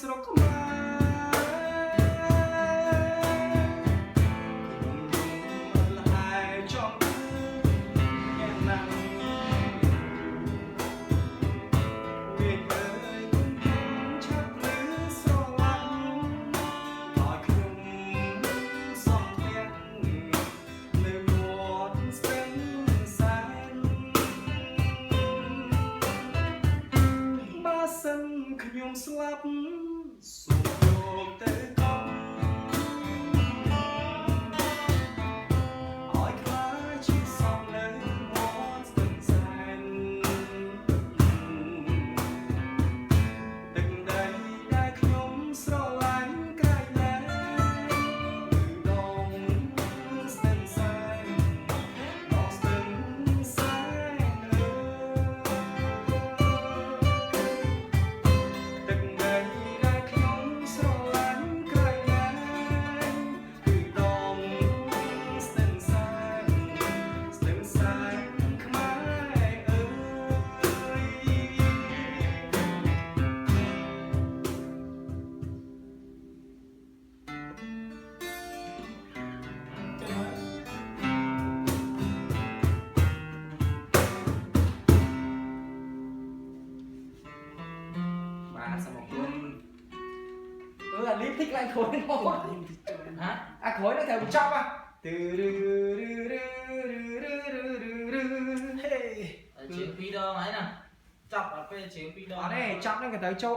ស្រុកខ្មែរខ្ញុំយំលហើយចង់ឃើញអ្នកណាវាអើយឆាប់លឺស្រឡាញ់ឲ្យខ្ញុំសំទះនៅមាត់ស្ទឹងសែនបើសិនខ្ញុំស្លាប់សូមយកទៅកប់ឲ្យខ្លាចជាសំនៅមាត់ស្ទឹងសែនទឹកដីដែលខ្ញុំស្រឡាញ់ក្រៃលែងគឺដងស្ទឹងសែនដងស្ទឹងសែនទឹកដីដែលខ្ញុំស្រឡាញ់ក្រៃលែងគឺដងស្ទឹងសែនខ្មែរអើបាទសូមអរគុណអាលីបតិចឡើងខ្លួនមកហ៎អាក្រោយនៅត្រូវបញ្ចប់ហ៎ទឺរឺរឺរឺរឺរឺរឺហេ Chuyện 2 ដងហើយណាចាប់ដល់ពេលជើង2ដង អត់ទេចាប់ហ្នឹងក៏ត្រូវចូល